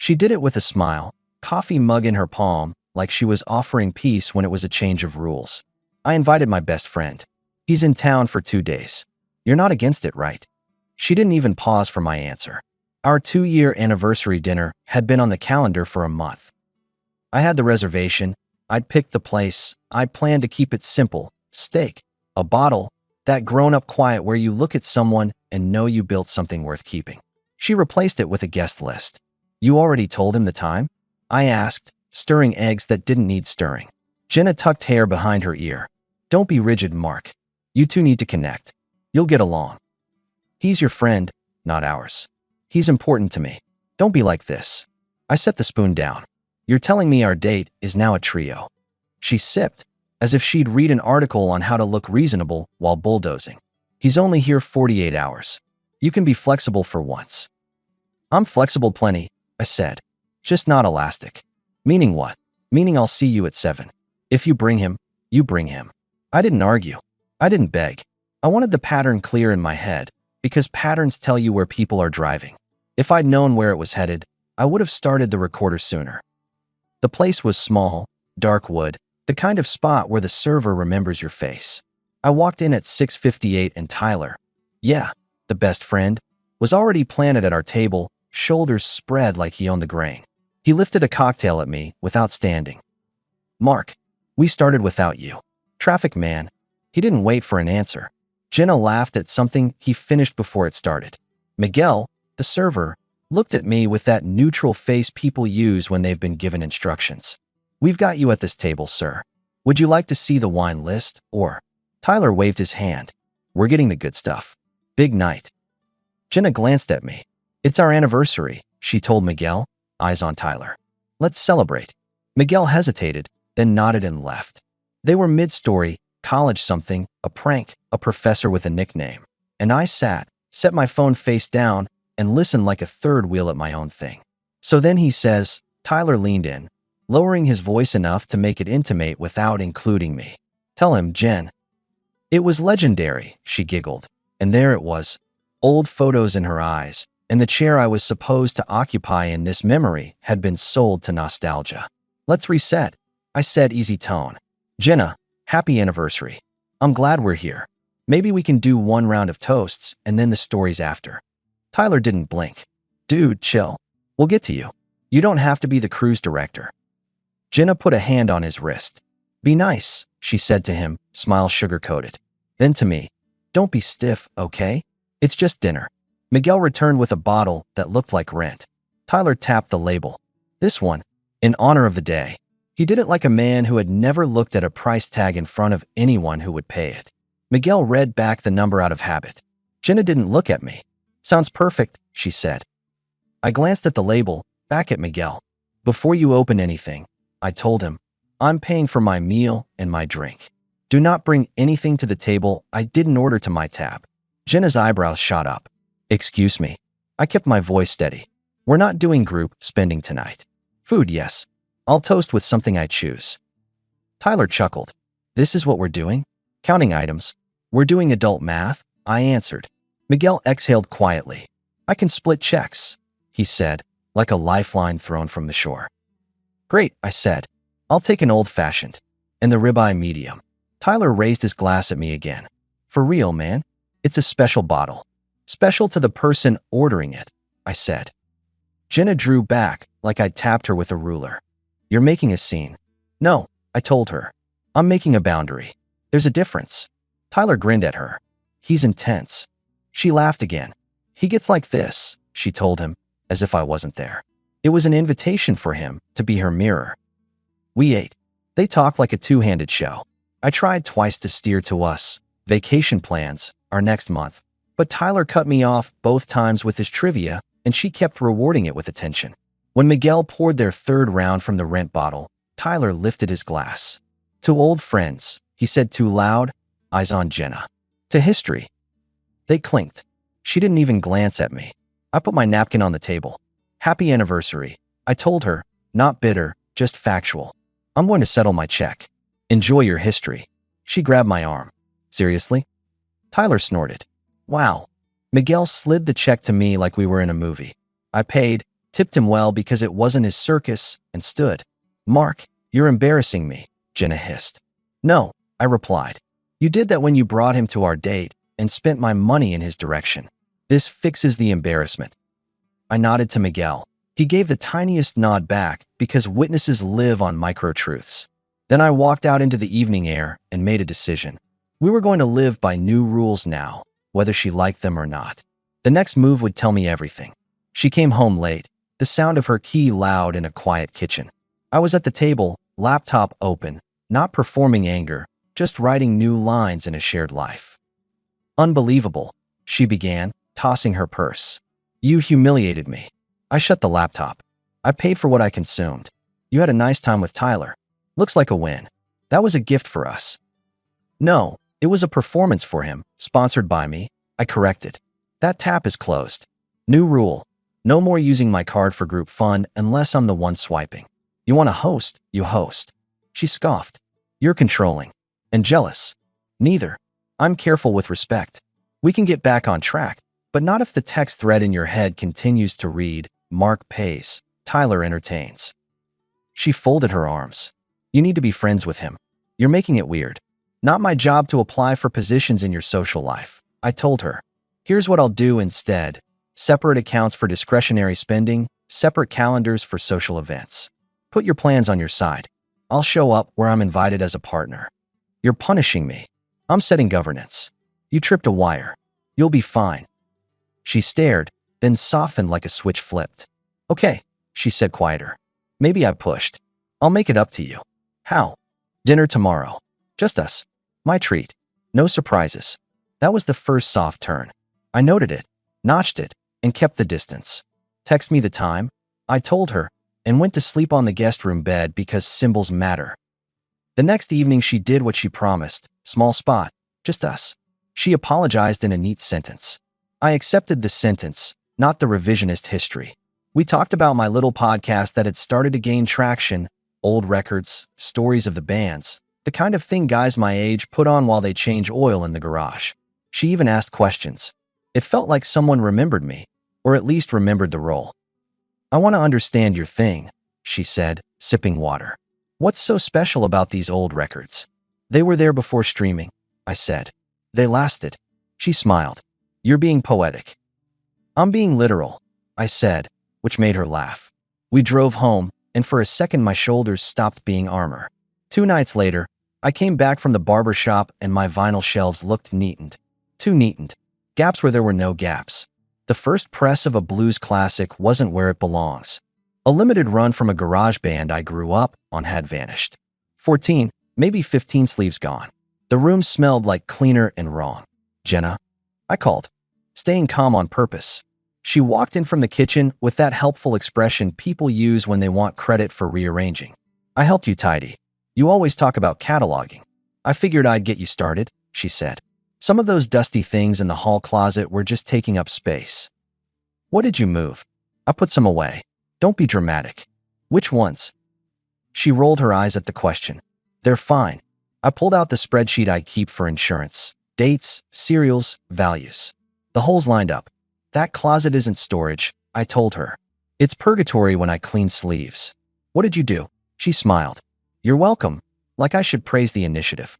She did it with a smile, coffee mug in her palm, like she was offering peace when it was a change of rules. I invited my best friend. He's in town for 2 days. You're not against it, right? She didn't even pause for my answer. Our 2-year anniversary dinner had been on the calendar for a month. I had the reservation. I'd picked the place. I planned to keep it simple. Steak, a bottle, that grown-up quiet where you look at someone and know you built something worth keeping. She replaced it with a guest list. You already told him the time? I asked, stirring eggs that didn't need stirring. Jenna tucked hair behind her ear. Don't be rigid, Mark. You two need to connect. You'll get along. He's your friend, not ours. He's important to me. Don't be like this. I set the spoon down. You're telling me our date is now a trio. She sipped, as if she'd read an article on how to look reasonable while bulldozing. He's only here 48 hours. You can be flexible for once. I'm flexible plenty, I said. Just not elastic. Meaning what? Meaning I'll see you at 7. If you bring him, you bring him. I didn't argue. I didn't beg. I wanted the pattern clear in my head, because patterns tell you where people are driving. If I'd known where it was headed, I would have started the recorder sooner. The place was small, dark wood, the kind of spot where the server remembers your face. I walked in at 6:58 and Tyler, yeah, the best friend, was already planted at our table, shoulders spread like he owned the grain. He lifted a cocktail at me without standing. Mark, we started without you. Traffic man. He didn't wait for an answer. Jenna laughed at something he finished before it started. Miguel, the server, looked at me with that neutral face people use when they've been given instructions. We've got you at this table, sir. Would you like to see the wine list, or? Tyler waved his hand. We're getting the good stuff. Big night. Jenna glanced at me. It's our anniversary, she told Miguel, eyes on Tyler. Let's celebrate. Miguel hesitated, then nodded and left. They were mid-story, college something, a prank, a professor with a nickname. And I set my phone face down, and listened like a third wheel at my own thing. So then he says, Tyler leaned in, lowering his voice enough to make it intimate without including me. Tell him, Jen. It was legendary, she giggled. And there it was, old photos in her eyes, and the chair I was supposed to occupy in this memory had been sold to nostalgia. Let's reset, I said, easy tone. Jenna, happy anniversary. I'm glad we're here. Maybe we can do one round of toasts and then the stories after. Tyler didn't blink. Dude, chill. We'll get to you. You don't have to be the cruise director. Jenna put a hand on his wrist. Be nice, she said to him, smile sugar-coated. Then to me, don't be stiff, okay? It's just dinner. Miguel returned with a bottle that looked like rent. Tyler tapped the label. This one, in honor of the day. He did it like a man who had never looked at a price tag in front of anyone who would pay it. Miguel read back the number out of habit. Jenna didn't look at me. Sounds perfect, she said. I glanced at the label, back at Miguel. Before you open anything, I told him, I'm paying for my meal and my drink. Do not bring anything to the table I didn't order to my tab. Jenna's eyebrows shot up. Excuse me. I kept my voice steady. We're not doing group spending tonight. Food, yes. I'll toast with something I choose. Tyler chuckled. This is what we're doing? Counting items. We're doing adult math, I answered. Miguel exhaled quietly. I can split checks, he said, like a lifeline thrown from the shore. Great, I said. I'll take an old-fashioned. And the ribeye medium. Tyler raised his glass at me again. For real, man. It's a special bottle. Special to the person ordering it, I said. Jenna drew back, like I'd tapped her with a ruler. You're making a scene. No, I told her. I'm making a boundary. There's a difference. Tyler grinned at her. He's intense. She laughed again. He gets like this, she told him, as if I wasn't there. It was an invitation for him to be her mirror. We ate. They talked like a two-handed show. I tried twice to steer to us. Vacation plans, our next month. But Tyler cut me off both times with his trivia, and she kept rewarding it with attention. When Miguel poured their third round from the rent bottle, Tyler lifted his glass. To old friends, he said too loud, eyes on Jenna. To history. They clinked. She didn't even glance at me. I put my napkin on the table. Happy anniversary, I told her, not bitter, just factual. I'm going to settle my check. Enjoy your history. She grabbed my arm. Seriously? Tyler snorted. Wow. Miguel slid the check to me like we were in a movie. I paid, tipped him well because it wasn't his circus, and stood. Mark, you're embarrassing me, Jenna hissed. No, I replied. You did that when you brought him to our date and spent my money in his direction. This fixes the embarrassment. I nodded to Miguel. He gave the tiniest nod back because witnesses live on micro-truths. Then I walked out into the evening air and made a decision. We were going to live by new rules now, whether she liked them or not. The next move would tell me everything. She came home late, the sound of her key loud in a quiet kitchen. I was at the table, laptop open, not performing anger, just writing new lines in a shared life. Unbelievable, she began, tossing her purse. You humiliated me. I shut the laptop. I paid for what I consumed. You had a nice time with Tyler. Looks like a win. That was a gift for us. No, it was a performance for him, sponsored by me. I corrected. That tab is closed. New rule. No more using my card for group fun unless I'm the one swiping. You want to host, you host. She scoffed. You're controlling. And jealous. Neither. I'm careful with respect. We can get back on track, but not if the text thread in your head continues to read, Mark pays, Tyler entertains. She folded her arms. You need to be friends with him. You're making it weird. Not my job to apply for positions in your social life, I told her. Here's what I'll do instead. Separate accounts for discretionary spending, separate calendars for social events. Put your plans on your side. I'll show up where I'm invited as a partner. You're punishing me. I'm setting governance. You tripped a wire. You'll be fine. She stared, then softened like a switch flipped. Okay, she said quieter. Maybe I pushed. I'll make it up to you. How? Dinner tomorrow. Just us. My treat. No surprises. That was the first soft turn. I noted it, notched it, and kept the distance. Text me the time, I told her, and went to sleep on the guest room bed because symbols matter. The next evening she did what she promised. Small spot. Just us. She apologized in a neat sentence. I accepted the sentence, not the revisionist history. We talked about my little podcast that had started to gain traction, old records, stories of the bands, the kind of thing guys my age put on while they change oil in the garage. She even asked questions. It felt like someone remembered me, or at least remembered the role. I want to understand your thing, she said, sipping water. What's so special about these old records? They were there before streaming, I said. They lasted. She smiled. You're being poetic. I'm being literal, I said, which made her laugh. We drove home, and for a second my shoulders stopped being armor. 2 nights later, I came back from the barber shop and my vinyl shelves looked neatened. Too neatened. Gaps where there were no gaps. The first press of a blues classic wasn't where it belongs. A limited run from a garage band I grew up on had vanished. 14, maybe 15 sleeves gone. The room smelled like cleaner and wrong. Jenna? I called. Staying calm on purpose. She walked in from the kitchen with that helpful expression people use when they want credit for rearranging. I helped you tidy. You always talk about cataloging. I figured I'd get you started, she said. Some of those dusty things in the hall closet were just taking up space. What did you move? I put some away. Don't be dramatic. Which ones? She rolled her eyes at the question. They're fine. I pulled out the spreadsheet I keep for insurance. Dates, serials, values. The holes lined up. That closet isn't storage, I told her. It's purgatory when I clean sleeves. What did you do? She smiled. You're welcome. Like I should praise the initiative.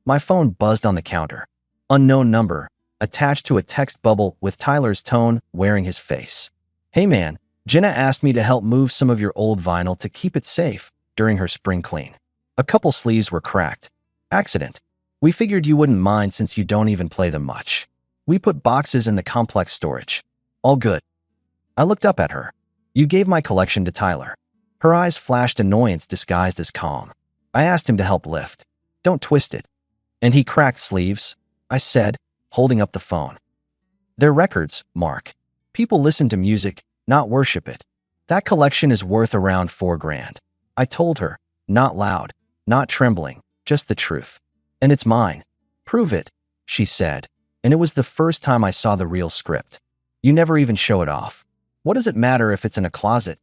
My phone buzzed on the counter. Unknown number, attached to a text bubble with Tyler's tone wearing his face. Hey man, Jenna asked me to help move some of your old vinyl to keep it safe during her spring clean. A couple sleeves were cracked. Accident. We figured you wouldn't mind since you don't even play them much. We put boxes in the complex storage. All good. I looked up at her. You gave my collection to Tyler. Her eyes flashed annoyance disguised as calm. I asked him to help lift. Don't twist it. And he cracked sleeves, I said, holding up the phone. They're records, Mark. People listen to music, not worship it. That collection is worth around $4,000. I told her, not loud, not trembling, just the truth. And it's mine. Prove it, she said. And it was the first time I saw the real script. You never even show it off. What does it matter if it's in a closet?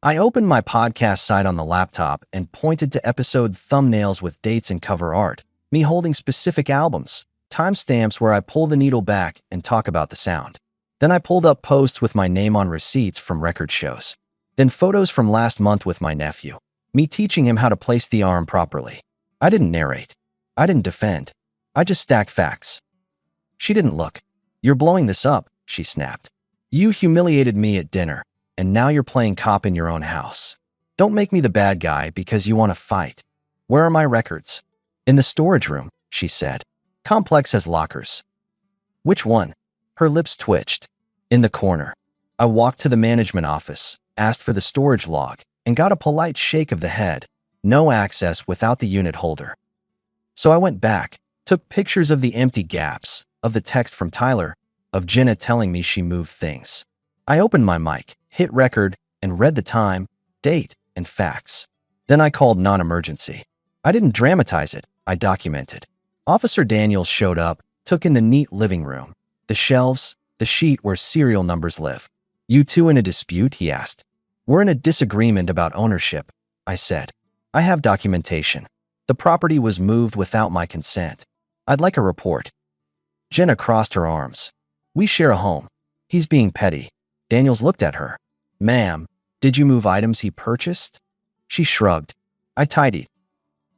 I opened my podcast site on the laptop and pointed to episode thumbnails with dates and cover art, me holding specific albums, timestamps where I pull the needle back and talk about the sound. Then I pulled up posts with my name on receipts from record shows. Then photos from last month with my nephew. Me teaching him how to place the arm properly. I didn't narrate. I didn't defend. I just stacked facts. She didn't look. You're blowing this up, she snapped. You humiliated me at dinner, and now you're playing cop in your own house. Don't make me the bad guy because you want to fight. Where are my records? In the storage room, she said. Complex has lockers. Which one? Her lips twitched. In the corner. I walked to the management office, asked for the storage log, and got a polite shake of the head. No access without the unit holder. So I went back, took pictures of the empty gaps, of the text from Tyler, of Jenna telling me she moved things. I opened my mic, hit record, and read the time, date, and facts. Then I called non-emergency. I didn't dramatize it, I documented. Officer Daniels showed up, took in the neat living room, the shelves, the sheet where serial numbers live. You two in a dispute, he asked. We're in a disagreement about ownership, I said. I have documentation. The property was moved without my consent. I'd like a report. Jenna crossed her arms. We share a home. He's being petty. Daniels looked at her. Ma'am, did you move items he purchased? She shrugged. I tidied.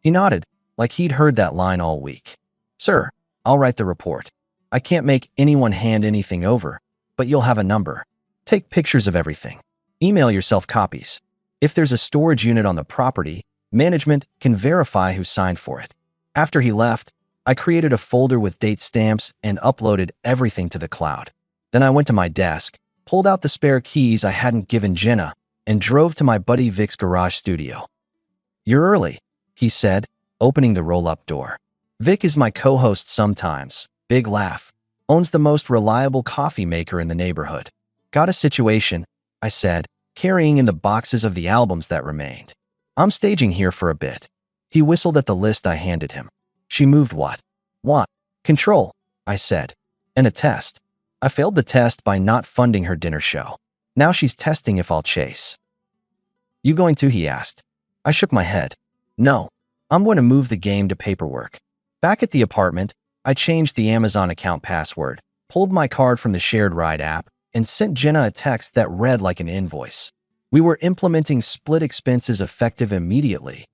He nodded, like he'd heard that line all week. Sir, I'll write the report. I can't make anyone hand anything over, but you'll have a number. Take pictures of everything. Email yourself copies. If there's a storage unit on the property, management can verify who signed for it. After he left, I created a folder with date stamps and uploaded everything to the cloud. Then I went to my desk, pulled out the spare keys I hadn't given Jenna, and drove to my buddy Vic's garage studio. You're early, he said, opening the roll-up door. Vic is my co-host sometimes. Big laugh. Owns the most reliable coffee maker in the neighborhood. Got a situation, I said, carrying in the boxes of the albums that remained. I'm staging here for a bit. He whistled at the list I handed him. She moved what? What? Control, I said. And a test. I failed the test by not funding her dinner show. Now she's testing if I'll chase. You going to? He asked. I shook my head. No. I'm going to move the game to paperwork. Back at the apartment, I changed the Amazon account password, pulled my card from the shared ride app, and sent Jenna a text that read like an invoice. We were implementing split expenses effective immediately.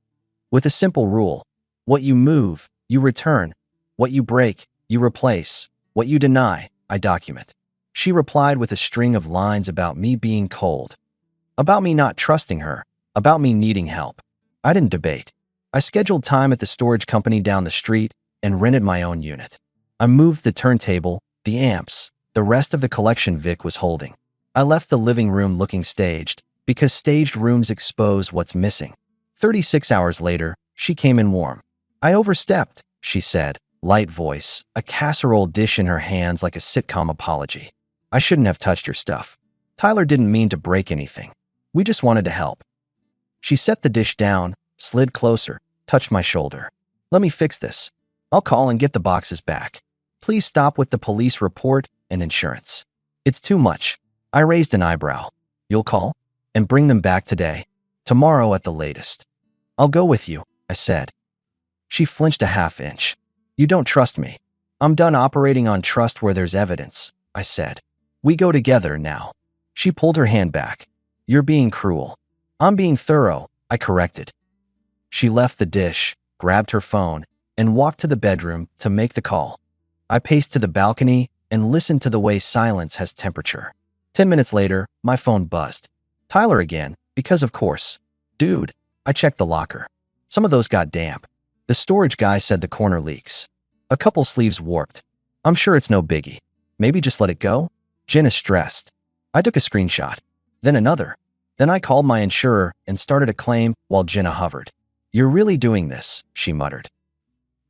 With a simple rule. What you move, you return. What you break, you replace. What you deny, I document. She replied with a string of lines about me being cold. About me not trusting her. About me needing help. I didn't debate. I scheduled time at the storage company down the street and rented my own unit. I moved the turntable, the amps, the rest of the collection Vic was holding. I left the living room looking staged, because staged rooms expose what's missing. 36 hours later, she came in warm. I overstepped, she said, light voice, a casserole dish in her hands like a sitcom apology. I shouldn't have touched your stuff. Tyler didn't mean to break anything. We just wanted to help. She set the dish down, slid closer, touched my shoulder. Let me fix this. I'll call and get the boxes back. Please stop with the police report and insurance. It's too much. I raised an eyebrow. You'll call? And bring them back today. Tomorrow at the latest. I'll go with you, I said. She flinched a half inch. You don't trust me. I'm done operating on trust where there's evidence, I said. We go together now. She pulled her hand back. You're being cruel. I'm being thorough, I corrected. She left the dish, grabbed her phone, and walked to the bedroom to make the call. I paced to the balcony and listened to the way silence has temperature. 10 minutes later, my phone buzzed. Tyler again, because of course. Dude, I checked the locker. Some of those got damp. The storage guy said the corner leaks. A couple sleeves warped. I'm sure it's no biggie. Maybe just let it go? Jen is stressed. I took a screenshot. Then another. Then I called my insurer and started a claim while Jenna hovered. You're really doing this, she muttered.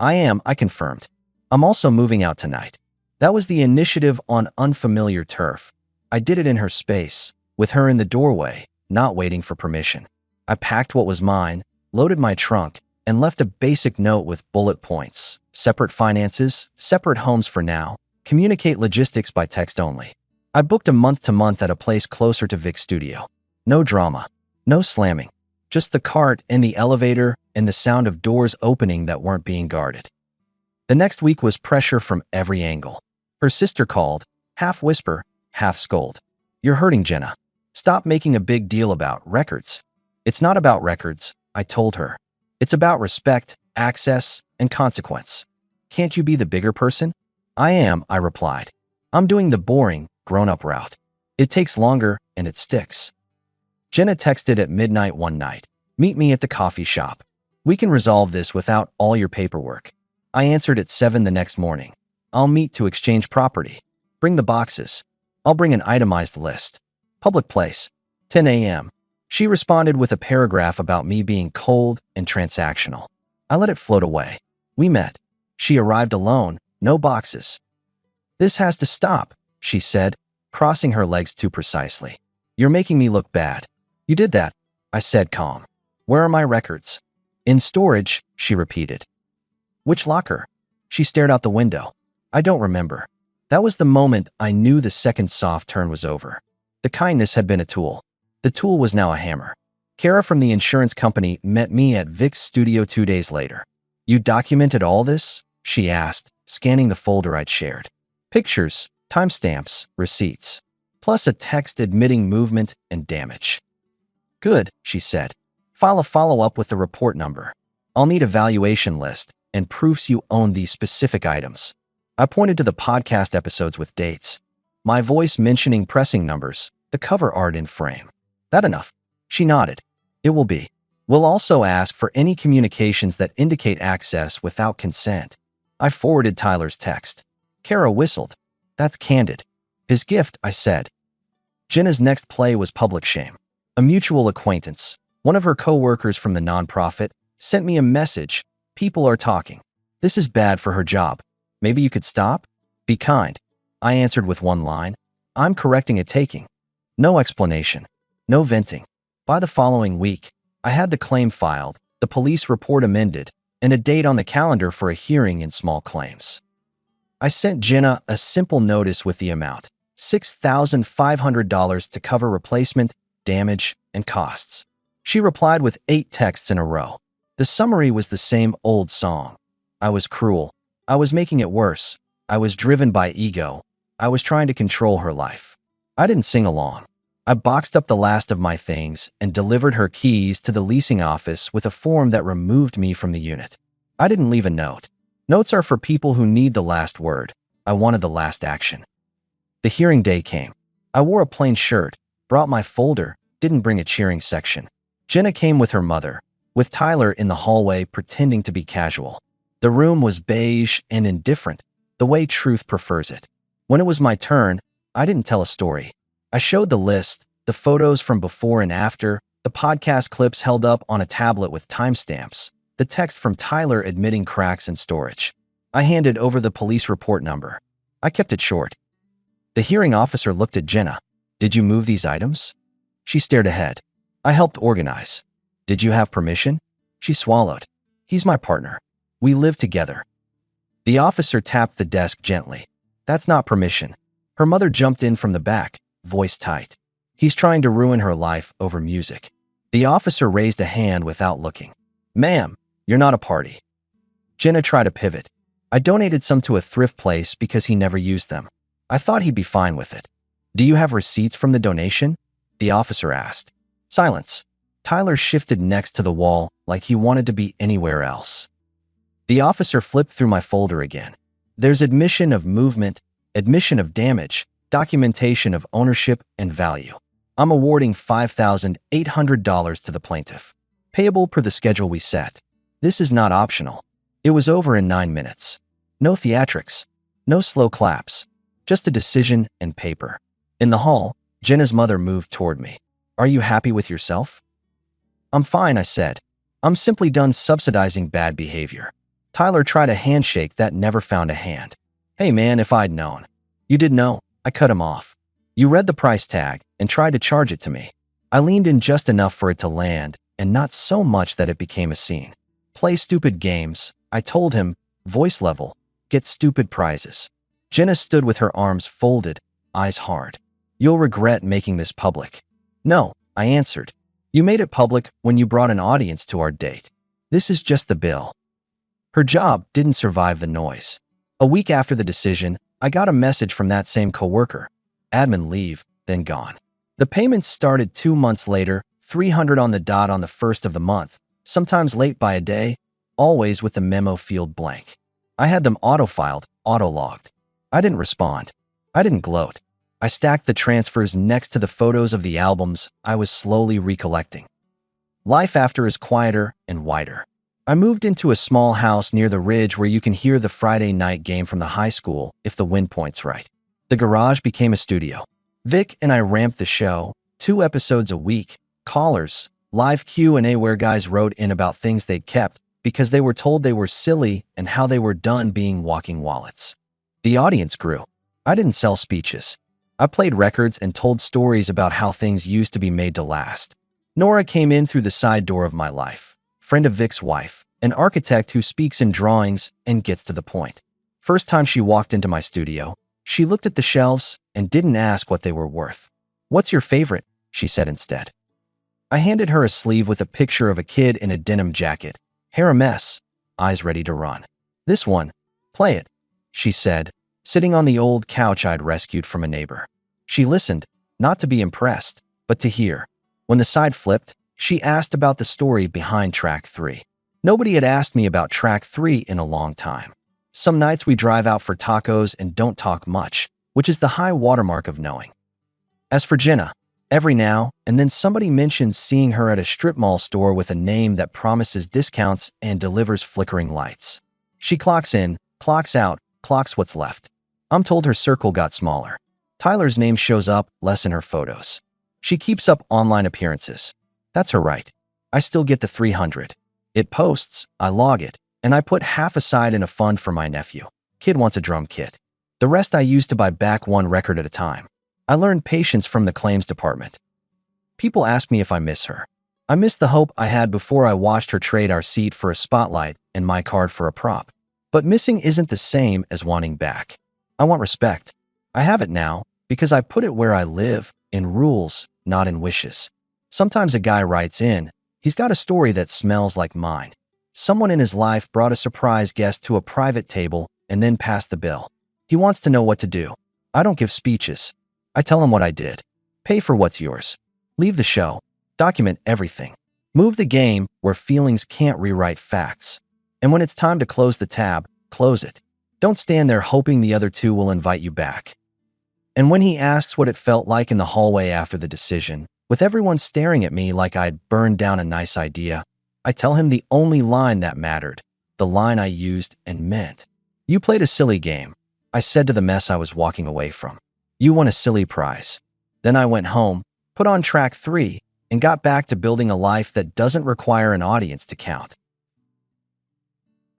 I am, I confirmed. I'm also moving out tonight. That was the initiative on unfamiliar turf. I did it in her space, with her in the doorway, not waiting for permission. I packed what was mine, loaded my trunk, and left a basic note with bullet points. Separate finances, separate homes for now. Communicate logistics by text only. I booked a month-to-month at a place closer to Vic's studio. No drama. No slamming. Just the cart and the elevator and the sound of doors opening that weren't being guarded. The next week was pressure from every angle. Her sister called, half whisper, half scold. You're hurting Jenna. Stop making a big deal about records. It's not about records, I told her. It's about respect, access, and consequence. Can't you be the bigger person? I am, I replied. I'm doing the boring, grown-up route. It takes longer, and it sticks. Jenna texted at midnight one night. Meet me at the coffee shop. We can resolve this without all your paperwork. I answered at 7 the next morning. I'll meet to exchange property. Bring the boxes. I'll bring an itemized list. Public place. 10 a.m. She responded with a paragraph about me being cold and transactional. I let it float away. We met. She arrived alone, no boxes. This has to stop, she said, crossing her legs too precisely. You're making me look bad. You did that, I said calm. Where are my records? In storage, she repeated. Which locker? She stared out the window. I don't remember. That was the moment I knew the second soft turn was over. The kindness had been a tool. The tool was now a hammer. Kara from the insurance company met me at Vic's studio 2 days later. You documented all this? She asked, scanning the folder I'd shared. Pictures, timestamps, receipts, plus a text admitting movement and damage. Good, she said. File a follow-up with the report number. I'll need a valuation list and proofs you own these specific items. I pointed to the podcast episodes with dates. My voice mentioning pressing numbers, the cover art in frame. That enough? She nodded. It will be. We'll also ask for any communications that indicate access without consent. I forwarded Tyler's text. Kara whistled. That's candid. His gift, I said. Jenna's next play was Public Shame. A mutual acquaintance, one of her co-workers from the nonprofit, sent me a message. People are talking. This is bad for her job. Maybe you could stop? Be kind. I answered with one line. I'm correcting a taking. No explanation. No venting. By the following week, I had the claim filed, the police report amended, and a date on the calendar for a hearing in small claims. I sent Jenna a simple notice with the amount, $6,500 to cover replacement, damage, and costs. She replied with 8 texts in a row. The summary was the same old song. I was cruel. I was making it worse. I was driven by ego. I was trying to control her life. I didn't sing along. I boxed up the last of my things and delivered her keys to the leasing office with a form that removed me from the unit. I didn't leave a note. Notes are for people who need the last word. I wanted the last action. The hearing day came. I wore a plain shirt, brought my folder, didn't bring a cheering section. Jenna came with her mother, with Tyler in the hallway pretending to be casual. The room was beige and indifferent, the way truth prefers it. When it was my turn, I didn't tell a story. I showed the list, the photos from before and after, the podcast clips held up on a tablet with timestamps, the text from Tyler admitting cracks in storage. I handed over the police report number. I kept it short. The hearing officer looked at Jenna. Did you move these items? She stared ahead. I helped organize. Did you have permission? She swallowed. He's my partner. We live together. The officer tapped the desk gently. That's not permission. Her mother jumped in from the back, voice tight. He's trying to ruin her life over music. The officer raised a hand without looking. Ma'am, you're not a party. Jenna tried to pivot. I donated some to a thrift place because he never used them. I thought he'd be fine with it. Do you have receipts from the donation? The officer asked. Silence. Tyler shifted next to the wall like he wanted to be anywhere else. The officer flipped through my folder again. There's admission of movement, admission of damage, documentation of ownership and value. I'm awarding $5,800 to the plaintiff. Payable per the schedule we set. This is not optional. It was over in 9 minutes. No theatrics. No slow claps. Just a decision and paper. In the hall, Jenna's mother moved toward me. Are you happy with yourself? I'm fine, I said. I'm simply done subsidizing bad behavior. Tyler tried a handshake that never found a hand. Hey man, if I'd known. You did know. I cut him off. You read the price tag and tried to charge it to me. I leaned in just enough for it to land and not so much that it became a scene. Play stupid games, I told him, voice level. Get stupid prizes. Jenna stood with her arms folded, eyes hard. You'll regret making this public. No, I answered. You made it public when you brought an audience to our date. This is just the bill. Her job didn't survive the noise. A week after the decision, I got a message from that same coworker. Admin leave, then gone. The payments started 2 months later, 300 on the dot on the first of the month, sometimes late by a day, always with the memo field blank. I had them auto-filed, auto-logged. I didn't respond. I didn't gloat. I stacked the transfers next to the photos of the albums I was slowly recollecting. Life after is quieter and wider. I moved into a small house near the ridge where you can hear the Friday night game from the high school if the wind point's right. The garage became a studio. Vic and I ramped the show, 2 episodes a week, callers, live Q&A where guys wrote in about things they'd kept because they were told they were silly and how they were done being walking wallets. The audience grew. I didn't sell speeches. I played records and told stories about how things used to be made to last. Nora came in through the side door of my life, friend of Vic's wife, an architect who speaks in drawings and gets to the point. First time she walked into my studio, she looked at the shelves and didn't ask what they were worth. "What's your favorite?" she said instead. I handed her a sleeve with a picture of a kid in a denim jacket, hair a mess, eyes ready to run. "This one. Play it," she said, sitting on the old couch I'd rescued from a neighbor. She listened, not to be impressed, but to hear. When the side flipped, she asked about the story behind track 3. Nobody had asked me about track 3 in a long time. Some nights we drive out for tacos and don't talk much, which is the high watermark of knowing. As for Jenna, every now and then somebody mentions seeing her at a strip mall store with a name that promises discounts and delivers flickering lights. She clocks in, clocks out, clocks what's left. I'm told her circle got smaller. Tyler's name shows up less in her photos. She keeps up online appearances. That's her right. I still get the 300. It posts, I log it, and I put half aside in a fund for my nephew. Kid wants a drum kit. The rest I use to buy back 1 record at a time. I learned patience from the claims department. People ask me if I miss her. I miss the hope I had before I watched her trade our seat for a spotlight and my card for a prop. But missing isn't the same as wanting back. I want respect. I have it now because I put it where I live, in rules, not in wishes. Sometimes a guy writes in, he's got a story that smells like mine. Someone in his life brought a surprise guest to a private table and then passed the bill. He wants to know what to do. I don't give speeches. I tell him what I did. Pay for what's yours. Leave the show. Document everything. Move the game where feelings can't rewrite facts. And when it's time to close the tab, close it. Don't stand there hoping the other two will invite you back. And when he asks what it felt like in the hallway after the decision, with everyone staring at me like I'd burned down a nice idea, I tell him the only line that mattered, the line I used and meant. "You played a silly game," I said to the mess I was walking away from. "You won a silly prize." Then I went home, put on track 3, and got back to building a life that doesn't require an audience to count.